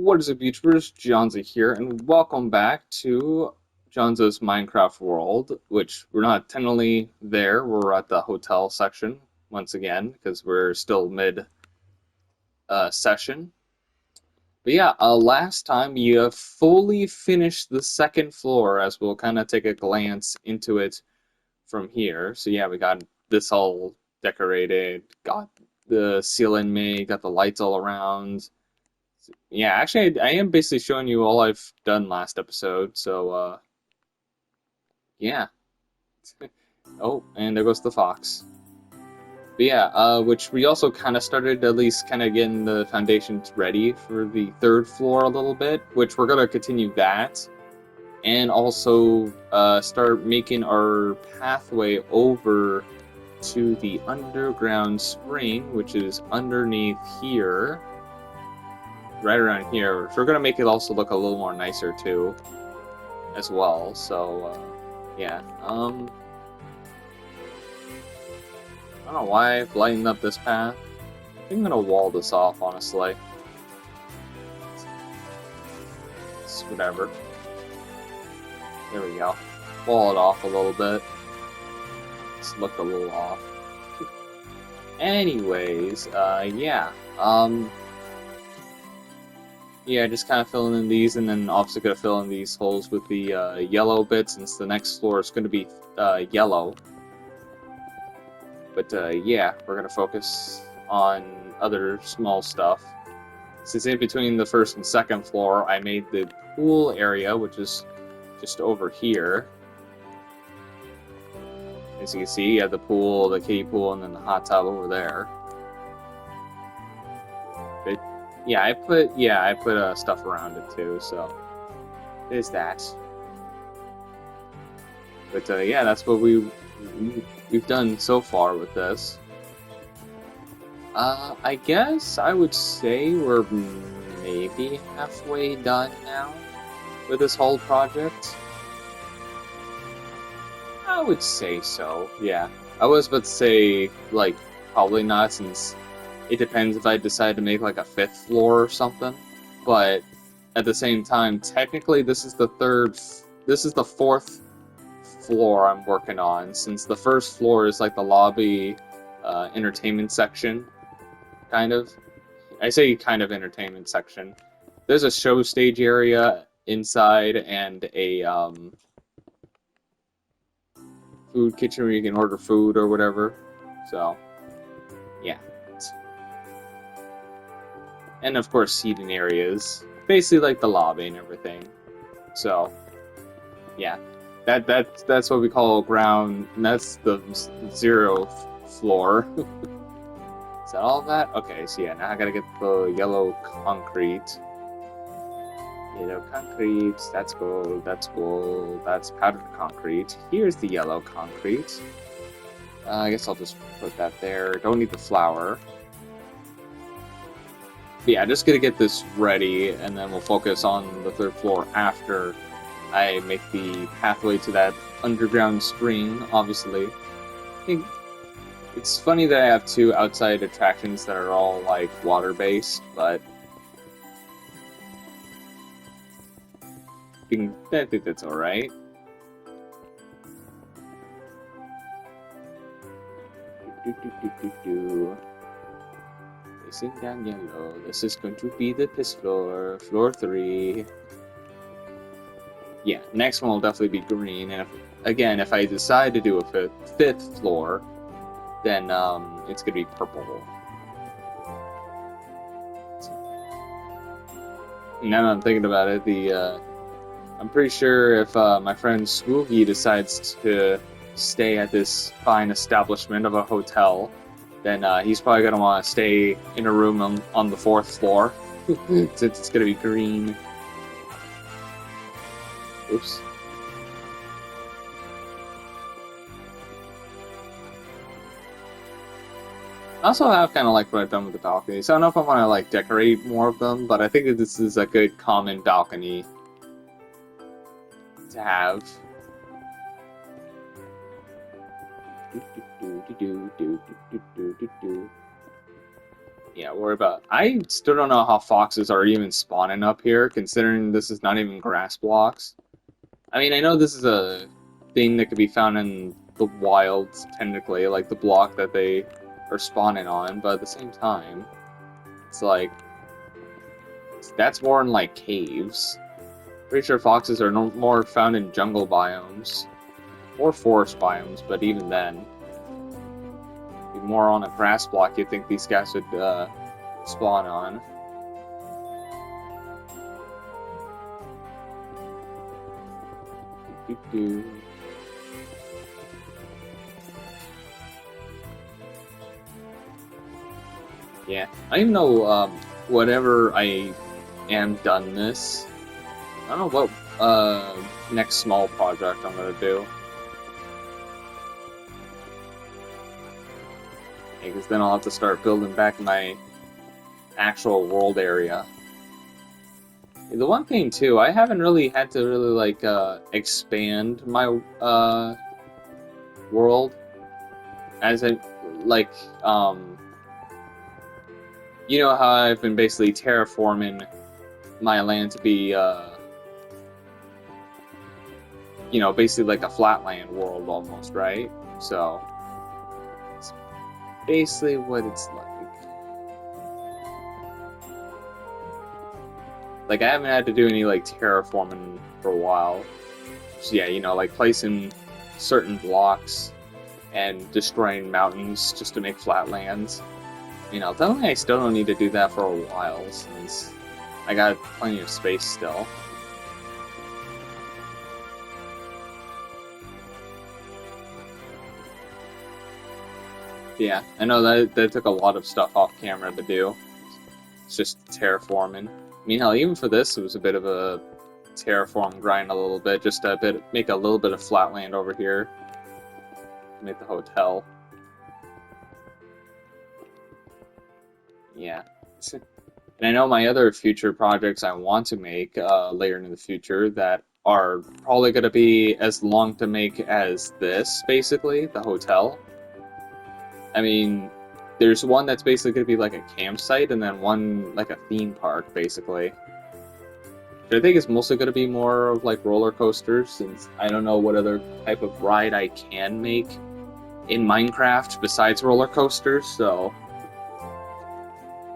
What is up, YouTubers? Johnzza here, and welcome back to Johnzza's Minecraft world, which we're not technically there. We're at the hotel section once again, because we're still mid-session. But yeah, last time you have fully finished the second floor, as we'll kind of take a glance into it from here. So yeah, we got this all decorated, got the ceiling made, got the lights all around. Yeah, actually, I am basically showing you all I've done last episode, so, yeah. Oh, and there goes the fox. But yeah, which we also kind of started at least kind of getting the foundations ready for the third floor a little bit, which we're going to continue that, and also start making our pathway over to the underground spring, which is underneath here. Right around here. So we're gonna make it also look a little more nicer too, as well. So yeah. I don't know why I've lightened up this path. I think I'm gonna wall this off, honestly. It's whatever. There we go. Wall it off a little bit. It's looked a little off. Anyways, yeah. Yeah, just kind of filling in these, and then obviously gonna fill in these holes with the yellow bits, since the next floor is gonna be yellow. But yeah, we're gonna focus on other small stuff. Since in between the first and second floor, I made the pool area, which is just over here. As you can see, you have the pool, the kiddie pool, and then the hot tub over there. But yeah, I put stuff around it too, so there's that. But yeah, that's what we've done so far with this. I guess I would say we're maybe halfway done now with this whole project. I would say so, yeah. I was about to say, like, probably not, since it depends if I decide to make, like, a fifth floor or something. But at the same time, technically this is the fourth floor I'm working on, since the first floor is, like, the lobby, entertainment section, kind of. I say kind of entertainment section. There's a show stage area inside and a, food kitchen where you can order food or whatever. So, yeah. And of course, seating areas, basically like the lobby and everything. So, yeah, that's what we call ground. And that's the 0th floor. Is that all of that? Okay, so yeah, now I gotta get the yellow concrete. Yellow concrete, that's gold, that's gold, that's powdered concrete. Here's the yellow concrete. I guess I'll just put that there. Don't need the flour. But yeah, just gonna get this ready, and then we'll focus on the third floor after I make the pathway to that underground spring, obviously. I think it's funny that I have 2 outside attractions that are all, like, water-based, but I think that's alright. Facing down yellow. This is going to be the piss floor. Floor 3. Yeah, next one will definitely be green. And if I decide to do a fifth floor, then it's gonna be purple. Now that I'm thinking about it, I'm pretty sure if my friend Swoogie decides to stay at this fine establishment of a hotel, then he's probably going to want to stay in a room on the 4th floor, since it's going to be green. Oops. I also have kind of like what I've done with the balconies. I don't know if I want to like decorate more of them, but I think that this is a good common balcony to have. Yeah, worry about. I still don't know how foxes are even spawning up here, considering this is not even grass blocks. I mean, I know this is a thing that could be found in the wilds, technically, like the block that they are spawning on, but at the same time, it's like, that's more in like caves. Pretty sure foxes are no more found in jungle biomes, or forest biomes, but even then, be more on a grass block you'd think these guys would spawn on. Doo-doo. Yeah, I even know whenever I am done this, I don't know what next small project I'm gonna do. Because then I'll have to start building back my actual world area. The one thing too, I haven't really had to really like expand my world as I like you know how I've been basically terraforming my land to be you know, basically like a flatland world almost, right? So it's basically what it's like. Like, I haven't had to do any, like, terraforming for a while. So, yeah, you know, like, placing certain blocks and destroying mountains just to make flatlands. You know, definitely I still don't need to do that for a while, since I got plenty of space still. Yeah, I know that took a lot of stuff off camera to do. It's just terraforming. I mean, hell, even for this, it was a bit of a terraform grind a little bit, just to make a little bit of flatland over here to make the hotel. Yeah. And I know my other future projects I want to make later in the future that are probably going to be as long to make as this, basically, the hotel. I mean, there's one that's basically going to be like a campsite, and then one like a theme park, basically. I think it's mostly going to be more of like roller coasters, since I don't know what other type of ride I can make in Minecraft besides roller coasters, so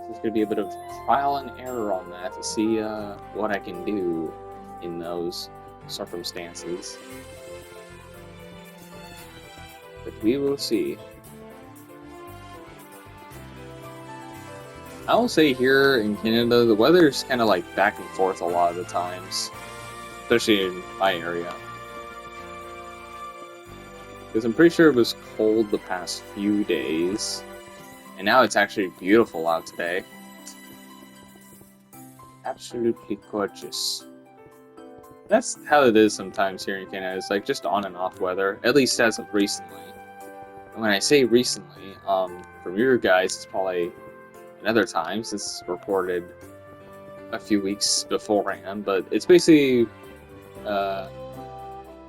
there's going to be a bit of trial and error on that to see what I can do in those circumstances. But we will see. I will say here in Canada, the weather's kind of like back and forth a lot of the times, especially in my area. Because I'm pretty sure it was cold the past few days, and now it's actually beautiful out today. Absolutely gorgeous. That's how it is sometimes here in Canada. It's like just on and off weather, at least as of recently. And when I say recently, from your guys, it's probably another time since it's recorded a few weeks beforehand, but it's basically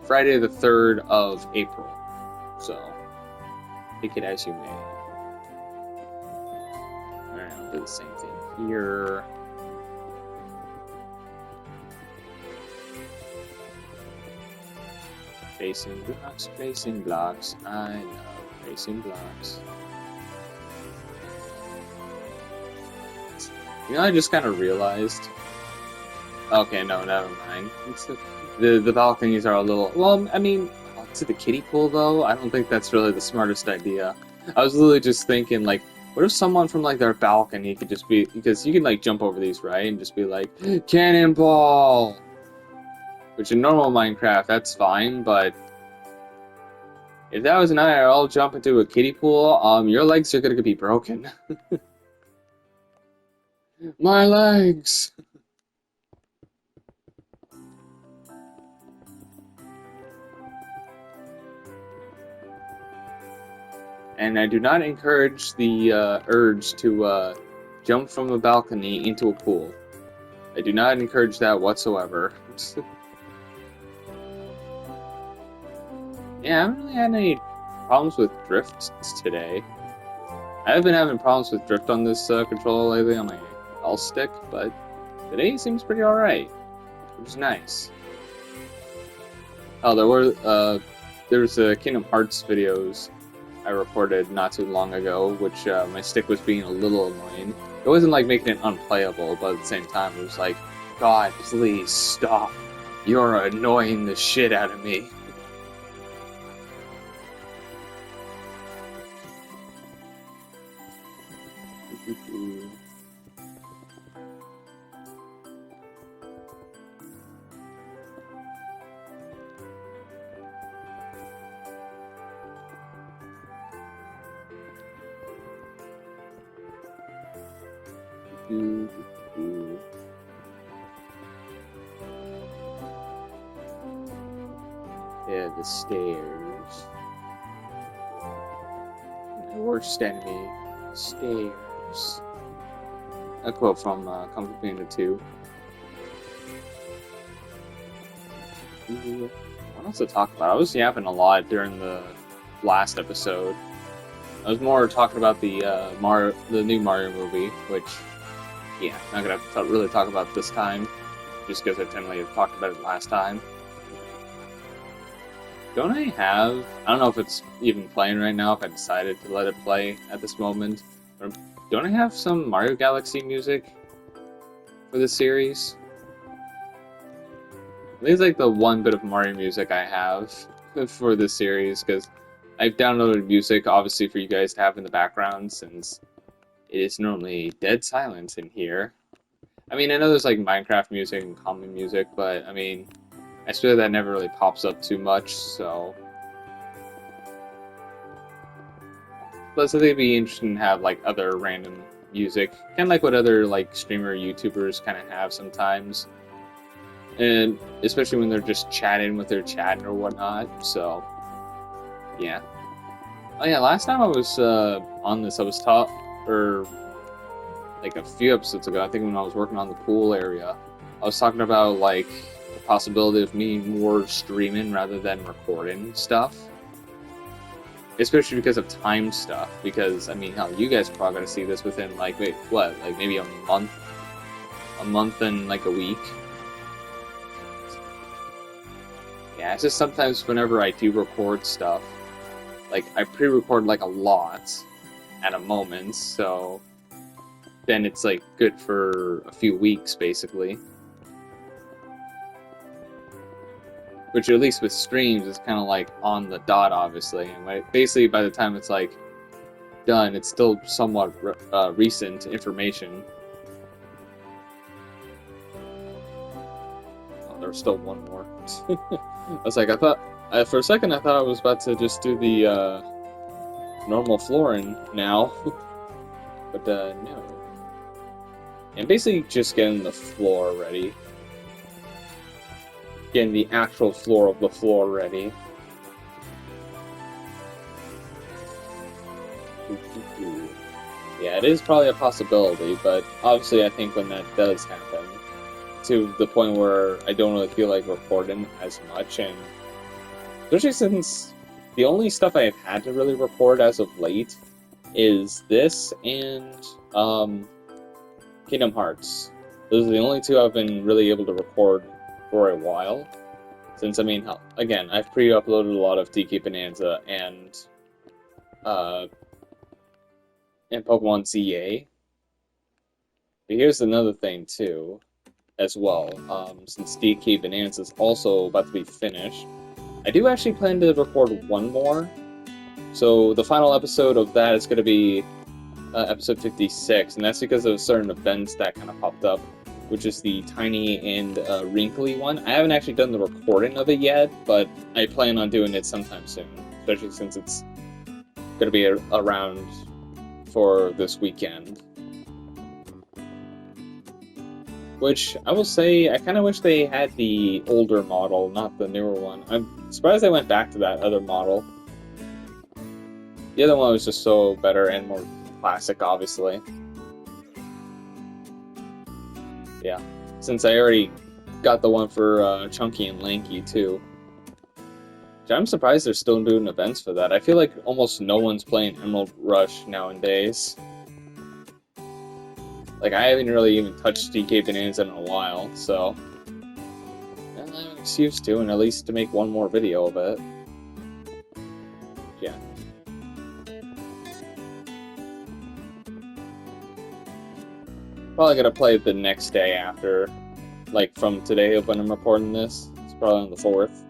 Friday the 3rd of April, so take it as you may. Alright, I'll do the same thing here. Placing blocks, I love placing blocks. You know, I just kind of realized. Okay, no, never mind. The balconies are a little. Well, I mean, to the kiddie pool though, I don't think that's really the smartest idea. I was literally just thinking, like, what if someone from like their balcony could just be, because you can like jump over these, right, and just be like, cannonball. Which in normal Minecraft, that's fine, but if that was an IRL jump into a kiddie pool, your legs are gonna be broken. My legs! And I do not encourage the urge to jump from a balcony into a pool. I do not encourage that whatsoever. Yeah, I haven't really had any problems with drift today. I have been having problems with drift on this controller lately on my L stick, but today it seems pretty alright, which is nice. Oh, there's Kingdom Hearts videos I recorded not too long ago, which my stick was being a little annoying. It wasn't like making it unplayable, but at the same time it was like, God, please stop. You're annoying the shit out of me. Yeah, the stairs. My worst enemy. Stairs. A quote from Kung Fu Panda 2. What else to talk about? I was yapping a lot during the last episode. I was more talking about the new Mario movie, which, yeah, not gonna really talk about this time, just because I totally talked about it last time. Don't I have... I don't know if it's even playing right now, if I decided to let it play at this moment. But don't I have some Mario Galaxy music for this series? I think it's like the one bit of Mario music I have for this series, because I've downloaded music, obviously, for you guys to have in the background, since it is normally dead silent in here. I mean, I know there's like Minecraft music and common music, but I mean, I swear that never really pops up too much, so... Plus, I think it'd be interesting to have like other random music, kind of like what other like streamer YouTubers kind of have sometimes. And especially when they're just chatting with their chat or whatnot, so... Yeah. Oh yeah, last time I was on this, I was like a few episodes ago, I think when I was working on the pool area, I was talking about like the possibility of me more streaming rather than recording stuff. Especially because of time stuff, because, I mean, hell, you guys are probably going to see this within, like, wait, what, like maybe a month? A month and like a week? Yeah, it's just sometimes whenever I do record stuff, like, I pre-record, like, a lot at a moment, so then it's, like, good for a few weeks, basically. Which, at least with streams, is kind of, like, on the dot, obviously. And basically, by the time it's, like, done, it's still somewhat recent information. Oh, there's still one more. I was like, for a second, I thought I was about to just do the normal flooring now, but no. And basically just getting the floor ready. Getting the actual floor of the floor ready. Yeah, it is probably a possibility, but obviously I think when that does happen, to the point where I don't really feel like recording as much, and especially since the only stuff I've had to really record as of late is this and Kingdom Hearts. Those are the only two I've been really able to record for a while. Since, I mean, again, I've pre-uploaded a lot of DK Bonanza and Pokemon ZA. But here's another thing, too, as well. Since DK Bonanza is also about to be finished, I do actually plan to record one more. So the final episode of that is going to be episode 56, and that's because of certain events that kind of popped up, which is the tiny and wrinkly one. I haven't actually done the recording of it yet, but I plan on doing it sometime soon, especially since it's going to be around for this weekend. Which, I will say, I kind of wish they had the older model, not the newer one. I'm surprised they went back to that other model. The other one was just so better and more classic, obviously. Yeah, since I already got the one for Chunky and Lanky, too. I'm surprised they're still doing events for that. I feel like almost no one's playing Emerald Rush nowadays. Like, I haven't really even touched DK Bonanza in a while, so... I have an excuse to, and at least to make one more video of it. Yeah. Probably gonna play it the next day after, like, from today when I'm recording this. It's probably on the 4th.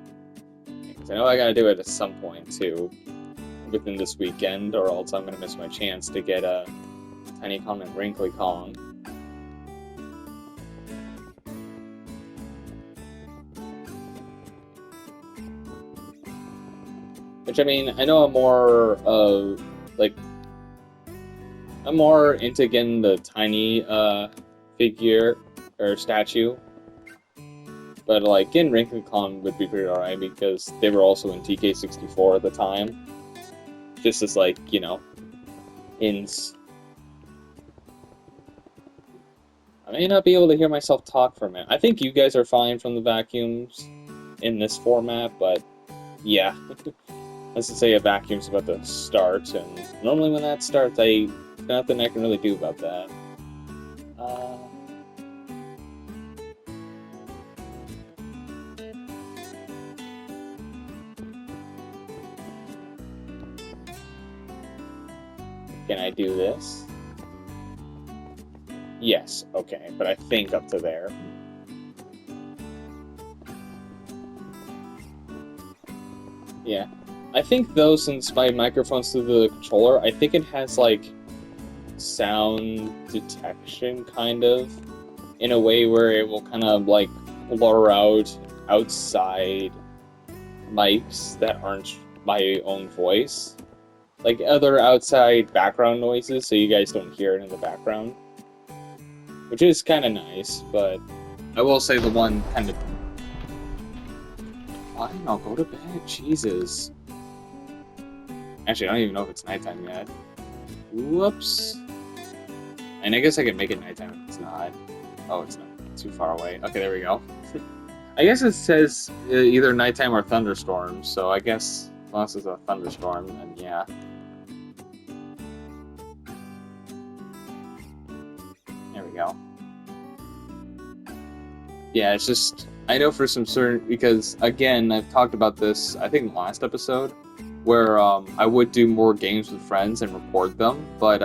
Because I know I gotta do it at some point, too, within this weekend, or else I'm gonna miss my chance to get a Tiny Kong and Wrinkly Kong. Which, I mean, I know I'm more I'm more into getting the tiny, figure, or statue. But, like, getting Wrinkly Kong would be pretty alright, because they were also in TK64 at the time. Just as, like, you know, ins. I may not be able to hear myself talk for a minute. I think you guys are fine from the vacuums in this format, but, yeah. Let's just say a vacuum's about to start, and normally when that starts, there's nothing I can really do about that. Can I do this? Yes, okay, but I think up to there. Yeah. I think, though, since my microphone's through the controller, I think it has, like, sound detection, kind of, in a way where it will kind of, like, blur out outside mics that aren't my own voice. Like, other outside background noises, so you guys don't hear it in the background. Which is kind of nice, but I will say the one kind of... Fine, I'll go to bed, Jesus. Actually, I don't even know if it's nighttime yet. Whoops. And I guess I can make it nighttime if it's not. Oh, it's not. It's too far away. Okay, there we go. I guess it says either nighttime or thunderstorm, so I guess unless it's a thunderstorm, then yeah. There we go. Yeah, it's just... I know for some certain... Because, again, I've talked about this, I think in the last episode, where I would do more games with friends and record them, but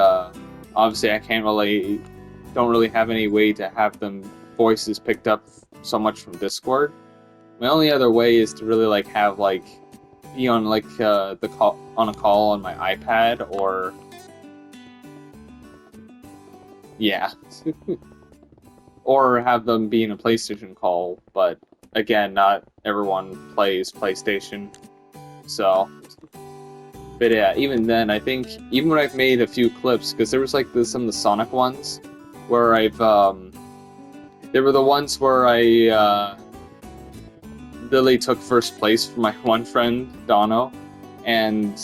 obviously I don't really have any way to have them voices picked up so much from Discord. My only other way is to really like have like be on like on a call on my iPad, or yeah, or have them be in a PlayStation call. But again, not everyone plays PlayStation, so. But yeah, even then, I think, even when I've made a few clips, because there was like some of the Sonic ones, where there were the ones where I, Billy took first place for my one friend, Dono, and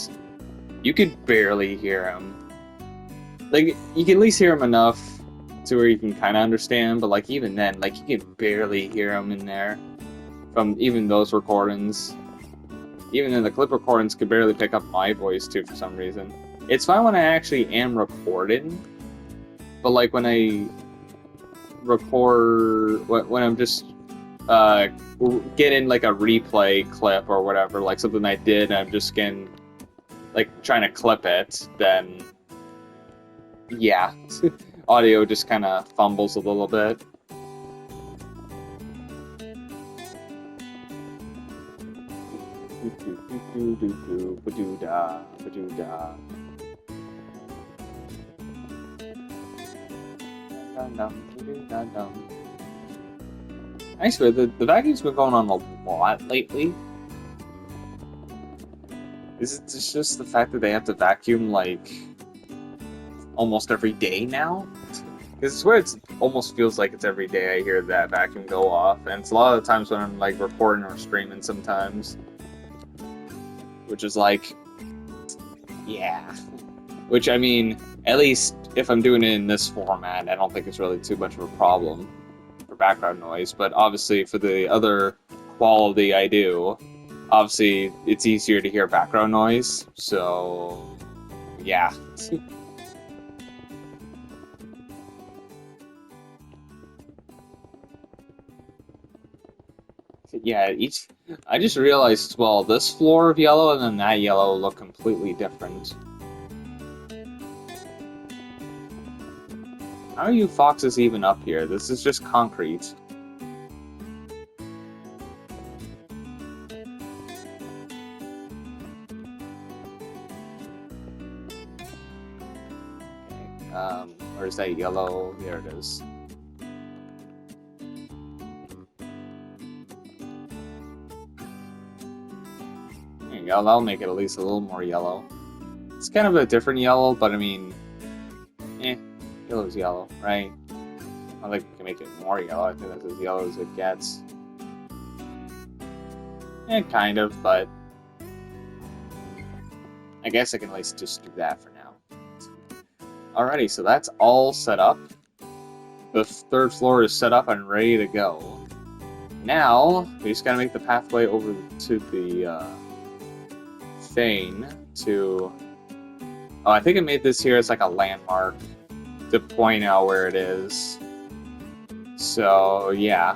you could barely hear him. Like, you can at least hear him enough to where you can kind of understand, but like, even then, like, you can barely hear him in there, from even those recordings. Even in the clip recordings, could barely pick up my voice, too, for some reason. It's fine when I actually am recording, but, like, when I record... When I'm just getting, like, a replay clip or whatever, like something I did, and I'm just getting, like, trying to clip it, then... Yeah. Audio just kind of fumbles a little bit. I swear, the vacuum's been going on a lot lately. Is it just the fact that they have to vacuum, like, almost every day now? Because I swear it almost feels like it's every day I hear that vacuum go off, and it's a lot of the times when I'm, like, recording or streaming sometimes. Which is like, yeah. Which, I mean, at least if I'm doing it in this format, I don't think it's really too much of a problem for background noise. But obviously, for the other quality I do, Obviously, it's easier to hear background noise, so yeah. Yeah, I just realized, well, this floor of yellow and then that yellow look completely different. How are you foxes even up here? This is just concrete. Where's that yellow? There it is. There you go, that'll make it at least a little more yellow. It's kind of a different yellow, but I mean, yellow's yellow, right? I think we can make it more yellow. I think that's as yellow as it gets. Kind of, but I guess I can at least just do that for now. Alrighty, so that's all set up. The third floor is set up and ready to go. Now, we just gotta make the pathway over to the thing to... Oh, I think I made this here as like a landmark to point out where it is. So, yeah.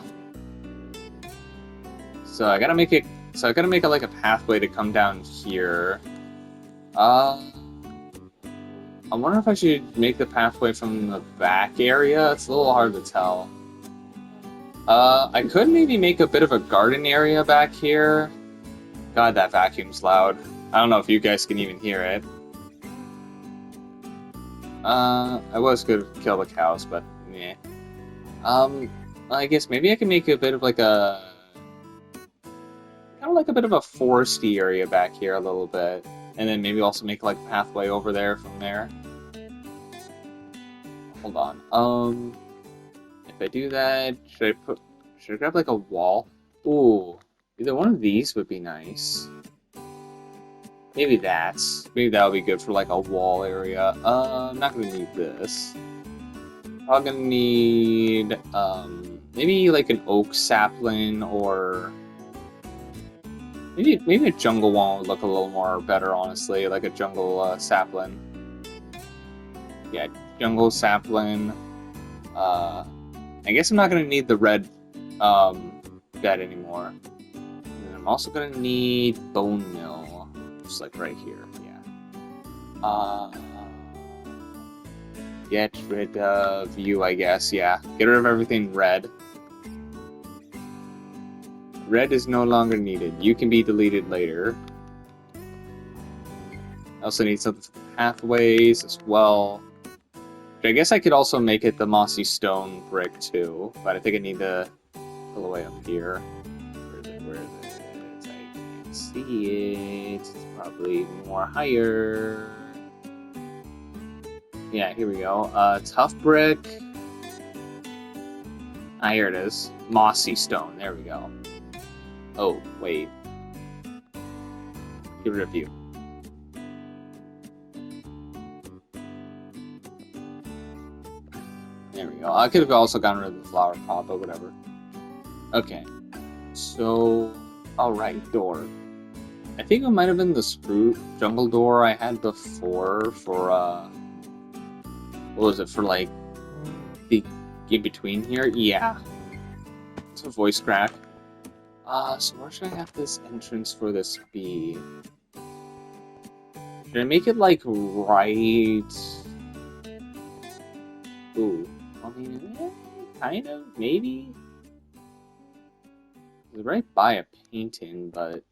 So I gotta make it like a pathway to come down here. I wonder if I should make the pathway from the back area. It's a little hard to tell. I could maybe make a bit of a garden area back here. God, that vacuum's loud. I don't know if you guys can even hear it. I was gonna kill the cows, but meh. I guess maybe I can make a bit of like a... kind of like a bit of a foresty area back here a little bit. And then maybe also make like a pathway over there from there. Hold on. If I do that, should I grab like a wall? Ooh, either one of these would be nice. Maybe that'll be good for like a wall area. I'm not gonna need this. Probably gonna need maybe like an oak sapling or maybe a jungle one would look a little more better, honestly, like a jungle sapling. Yeah, jungle sapling. I guess I'm not gonna need the red bed anymore. And I'm also gonna need bone mill, just like right here. Yeah. Get rid of you, I guess. Yeah, get rid of everything red. Red is no longer needed. You can be deleted later. I also need something for the pathways as well. I guess I could also make it the mossy stone brick too, but I think I need to go the way up here. Where is it? I can't see it. It's probably more higher. Yeah, here we go. Tough brick. Ah, here it is. Mossy stone. There we go. Oh, wait. Get rid of you. There we go. I could have also gotten rid of the flower pot, but whatever. Okay. So, alright, door. I think it might have been the spruce jungle door I had before for, what was it, for, like, the in-between here? Yeah. It's a voice crack. So where should I have this entrance for this be? Should I make it, like, right... Ooh. I mean, kind of, maybe? It's right by a painting, but...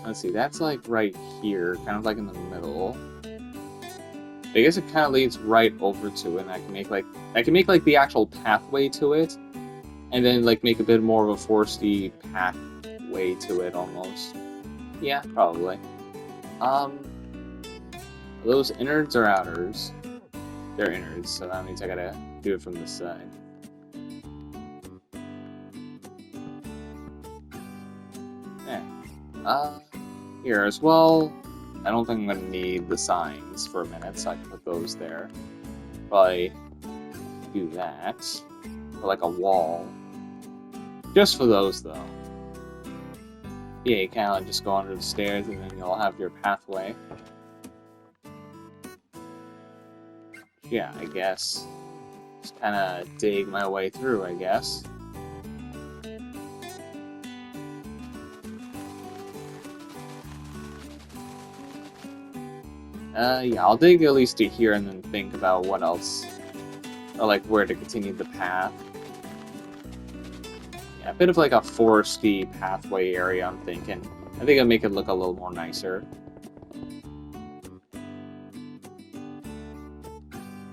Let's see, that's, like, right here, kind of, like, in the middle. I guess it kind of leads right over to it, and I can make, like, the actual pathway to it, and then, like, make a bit more of a foresty pathway to it, almost. Yeah, probably. Are those innards or outers? They're innards, so that means I gotta do it from this side. Yeah. Here as well. I don't think I'm gonna need the signs for a minute, so I can put those there. Probably do that. For like a wall. Just for those, though. Yeah, you kind of just go under the stairs and then you'll have your pathway. Yeah, I guess. Just kind of dig my way through, I guess. Yeah, I'll dig at least to here and then think about what else, or like where to continue the path. Yeah, a bit of like a foresty pathway area, I'm thinking. I think it'll make it look a little more nicer.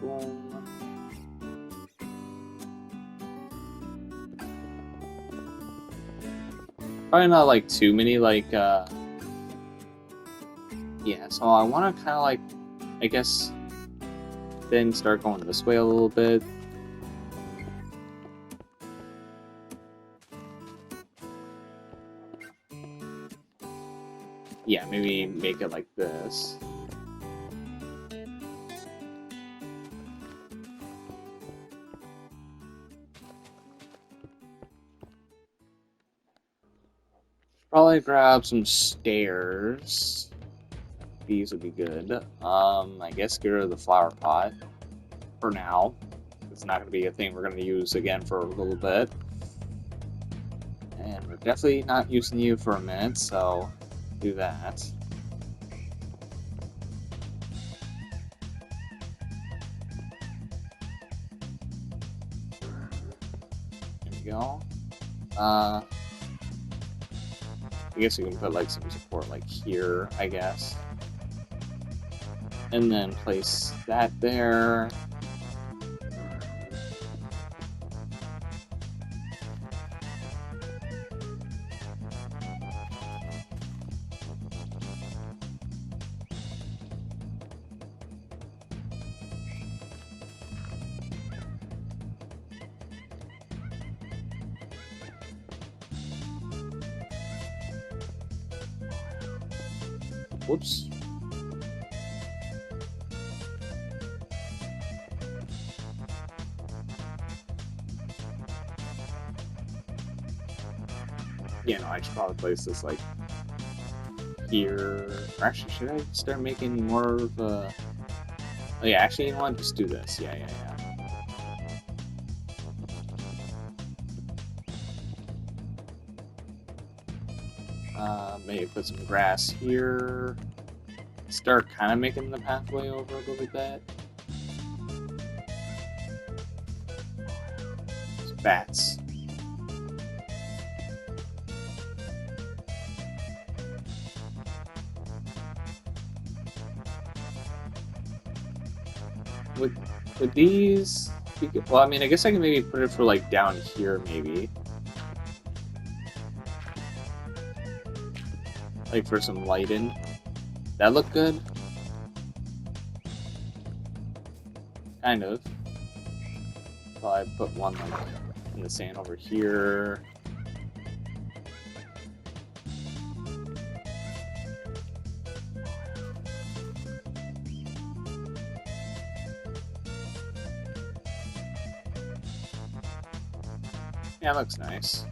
Boom. Probably not like too many like, yeah, so I want to kind of like, I guess, then start going this way a little bit. Yeah, maybe make it like this. Probably grab some stairs. These would be good. I guess get rid of the flower pot for now. It's not going to be a thing we're going to use again for a little bit. And we're definitely not using you for a minute, so do that. There we go. I guess we can put like some support like here, I guess. And then place that there. Whoops. Yeah, no, I should probably place this like here. Or actually, should I start making more of a... Oh yeah, actually, you know what? Just do this. Yeah. Maybe put some grass here. Start kind of making the pathway over a little bit. There's bats. Would these... Well, I mean, I guess I can maybe put it for like down here, maybe. Like for some lighting. That look good? Kind of. So I put one like in the sand over here. Yeah, it looks nice.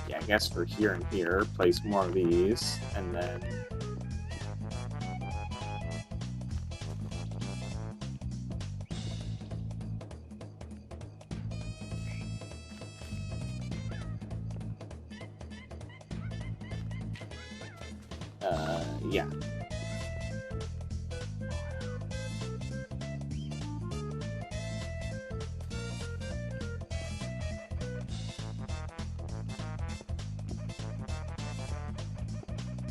Yeah, I guess for here and here, place more of these, and then... yeah.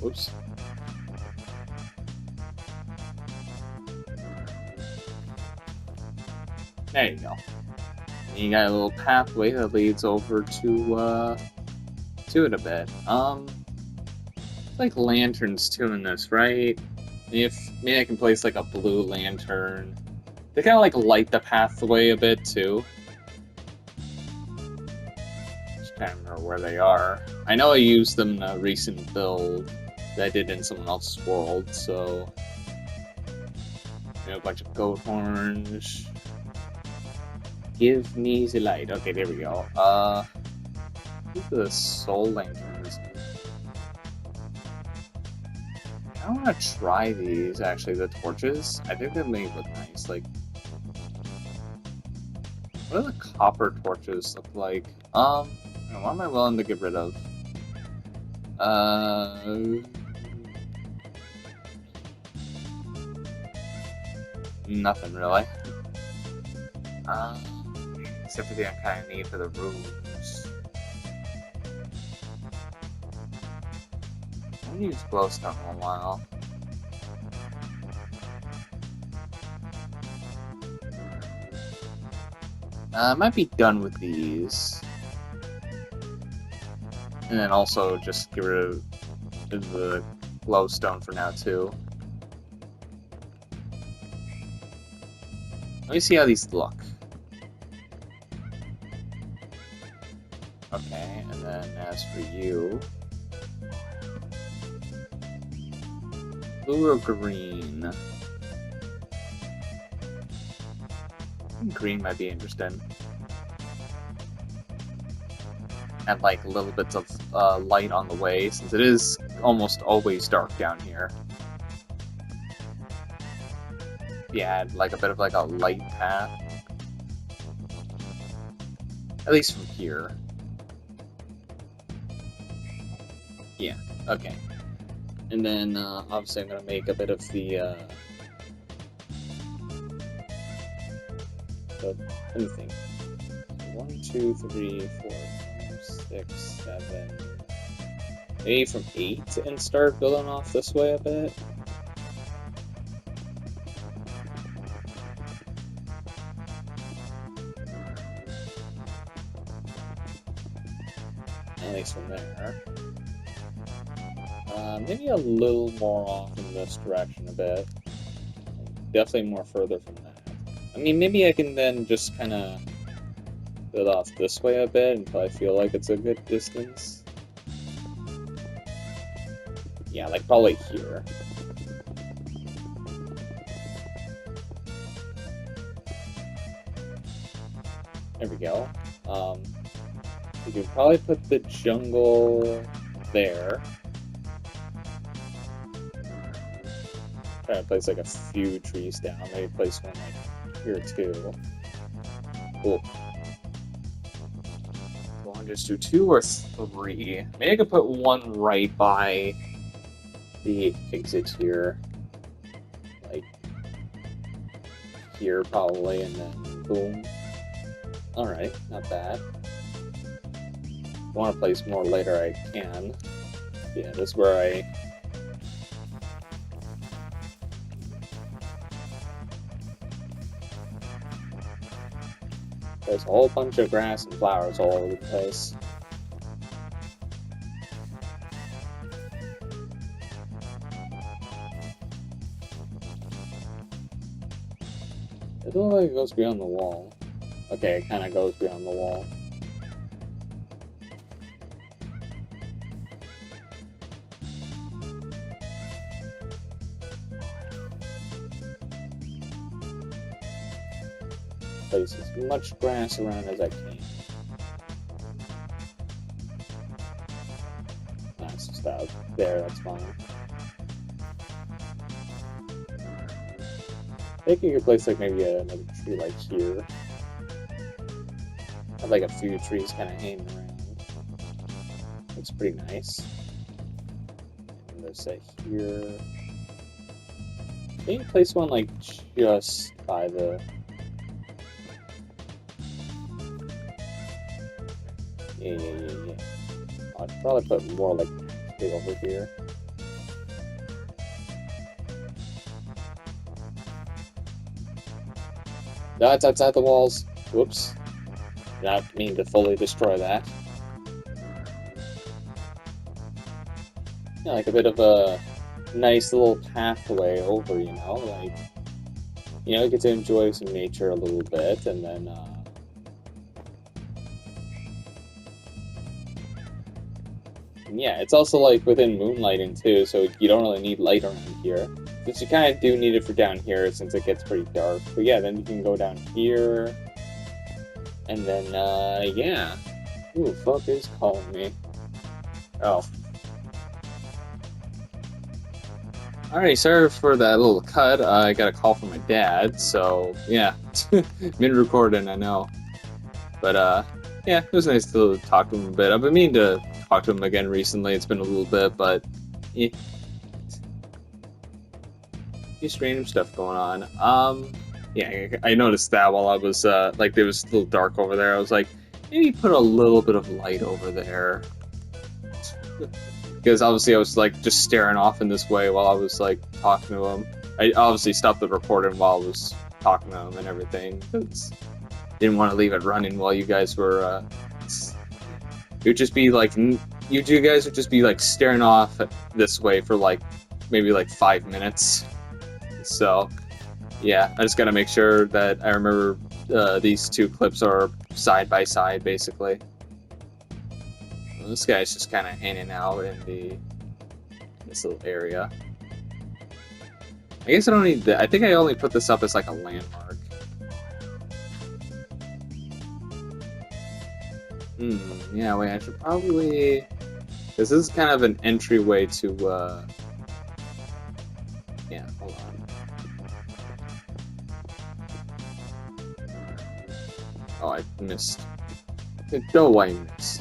Whoops. There you go. And you got a little pathway that leads over to it a bit. Like lanterns too in this, right? Maybe I can place like a blue lantern. They kind of like light the pathway a bit too. Just can't remember where they are. I know I used them in a recent build that I did in someone else's world, so... You know, a bunch of goat horns. Give me the light. Okay, there we go. The soul lanterns. I want to try these, actually, the torches. I think they may look nice. Like, what do the copper torches look like? What am I willing to get rid of? Nothing really. Except for the I kind of need for the rooms. I haven't used glowstone in a while. I might be done with these. And then also just get rid of the glowstone for now, too. Let me see how these look. Okay, and then as for you... blue or green? Green might be interesting. And like little bits of light on the way, since it is almost always dark down here. Yeah, like a bit of like a light path. At least from here. Yeah, okay. And then obviously I'm gonna make a bit of the let me think. 1, 2, 3, 4, 5, 6, 7. Maybe from 8 and start building off this way a bit. At least from there. Maybe a little more off in this direction a bit. Definitely more further from that. I mean, maybe I can then just kind of build off this way a bit until I feel like it's a good distance. Yeah, like probably here. There we go. We could probably put the jungle there. Try to place like a few trees down. Maybe place one like here too. Cool. We'll just do 2 or 3. Maybe I could put one right by the exit here. Like here probably, and then boom. Alright, not bad. If I want to place more later, I can. Yeah, this is where I... There's a whole bunch of grass and flowers all over the place. It looks like it goes beyond the wall. Okay, it kind of goes beyond the wall. Place as much grass around as I can. Nice, just out there, that's fine. I think you could place like maybe another tree like here. Have like a few trees kind of hanging around. Looks pretty nice. And there's a here. Maybe place one like just by the... Yeah. I'd probably put more like over here. That's outside the walls. Whoops. Not mean to fully destroy that. Yeah, like a bit of a nice little pathway over, you know, like, you know, you get to enjoy some nature a little bit, and then, yeah, it's also like within moonlighting too, so you don't really need light around here. But you kind of do need it for down here since it gets pretty dark. But yeah, then you can go down here. And then, yeah. Who the fuck is calling me? Oh. Alright, sorry for that little cut. I got a call from my dad, so, yeah. Been recording, I know. But, yeah, it was nice to talk to him a bit. I've been meaning to talk to him again recently. It's been a little bit, but, yeah. Just random stuff going on. Yeah, I noticed that while I was, like, it was a little dark over there. I was like, maybe put a little bit of light over there. Because obviously I was, like, just staring off in this way while I was, like, talking to him. I obviously stopped the recording while I was talking to him and everything. Didn't want to leave it running while you guys were, it would just be, like, you guys would just be, like, staring off this way for, like, maybe, like, 5 minutes. So, yeah, I just gotta make sure that I remember these two clips are side by side, basically. Well, this guy's just kind of hanging out in this little area. I guess I don't need that. I think I only put this up as like a landmark. Yeah, wait, I should probably... This is kind of an entryway to, yeah, hold on. Oh, I missed. No, I missed.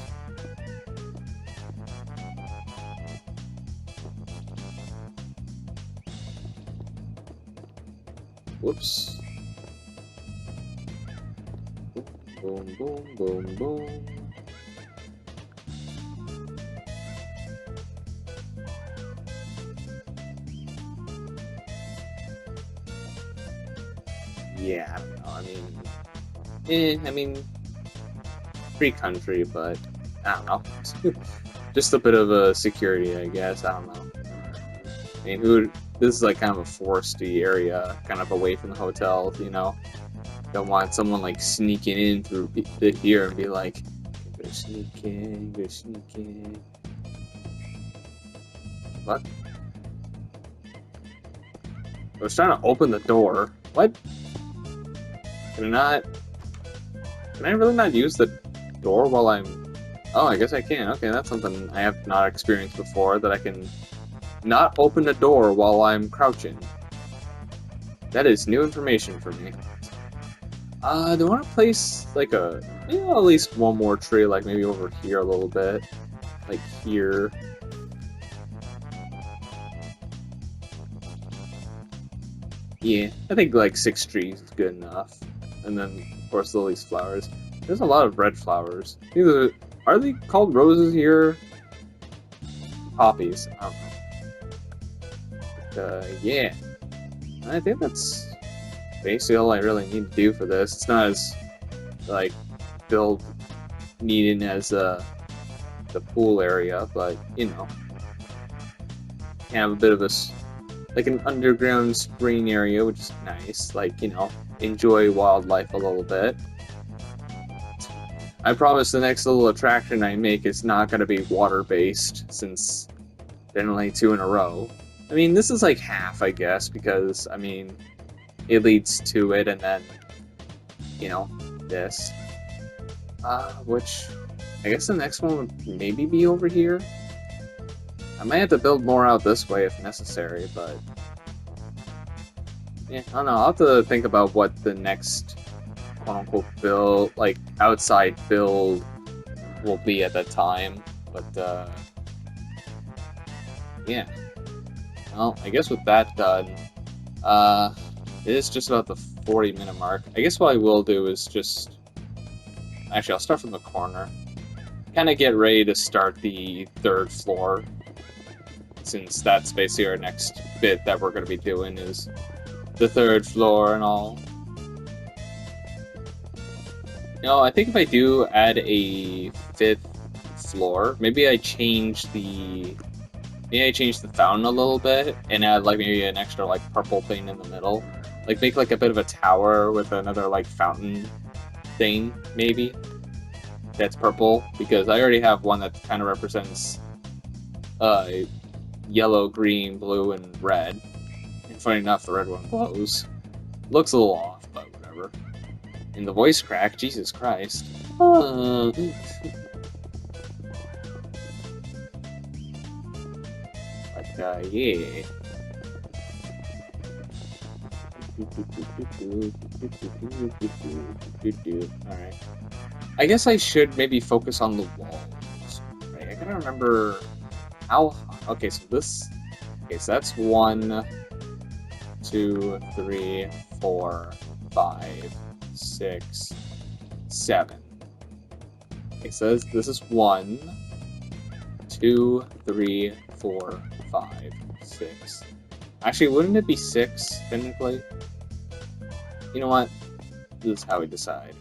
Whoops. Boom, boom, boom, boom. Yeah, I don't know. I mean, free country, but I don't know. Just a bit of a security, I guess. I don't know. I mean, this is like kind of a foresty area, kind of away from the hotel, you know. Don't want someone like sneaking in through here and be like, go sneak in, go sneak in. What? I was trying to open the door. What? Can I really not use the door while I'm... Oh, I guess I can. Okay, that's something I have not experienced before, that I can not open the door while I'm crouching. That is new information for me. Do I want to place, like, at least one more tree, like, maybe over here a little bit. Like, here. Yeah, I think, like, 6 trees is good enough. And then, of course, all these flowers. There's a lot of red flowers. Are they called roses here? Poppies. I don't know. Yeah. I think that's basically all I really need to do for this. It's not as, like, build needing as the pool area, but, you know. Have a bit of like an underground spring area, which is nice. Like, you know, enjoy wildlife a little bit. I promise the next little attraction I make is not going to be water-based, since generally 2 in a row. I mean, this is like half, I guess, because, I mean, it leads to it, and then, you know, this. Which, I guess the next one would maybe be over here. I might have to build more out this way if necessary, but... Yeah, I don't know, I'll have to think about what the next quote-unquote build, like, outside build will be at that time, but, yeah. Well, I guess with that done, it is just about the 40-minute mark. I guess what I will do is just... Actually, I'll start from the corner. Kind of get ready to start the 3rd floor, since that's basically our next bit that we're going to be doing is the 3rd floor and all. You know, I think if I do add a 5th floor, maybe I change the fountain a little bit and add like maybe an extra like purple thing in the middle. Like make like a bit of a tower with another like fountain thing, maybe. That's purple, because I already have one that kind of represents yellow, green, blue, and red. And funny enough, the red one glows. Looks a little off, but whatever. And the voice crack, Jesus Christ. But, yeah. Alright. I guess I should maybe focus on the walls. Right, I gotta remember how... Okay, so this... Okay, so that's 1, 2, 3, 4, 5, 6, 7. Okay, so this is 1, 2, 3, 4, 5, 6. Actually, wouldn't it be 6, technically? You know what? This is how we decide.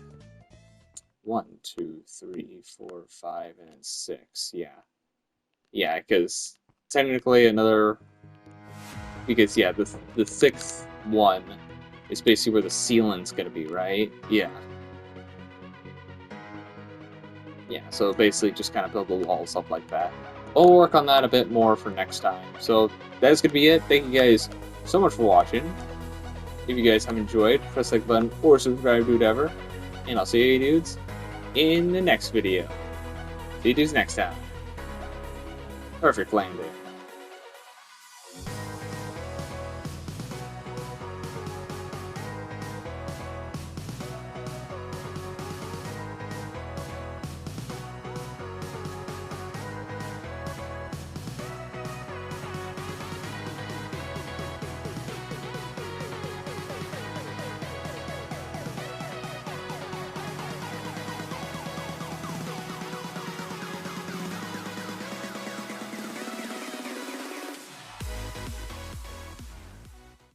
1, 2, 3, 4, 5, and 6. Yeah. Yeah, because technically another... Because, yeah, the 6th one is basically where the ceiling's gonna be, right? Yeah. Yeah, so basically just kind of build the walls up like that. We'll work on that a bit more for next time. So that's gonna be it. Thank you guys so much for watching. If you guys have enjoyed, press the like button or subscribe, do whatever. And I'll see you dudes in the next video. See you dudes next time. Perfect landing.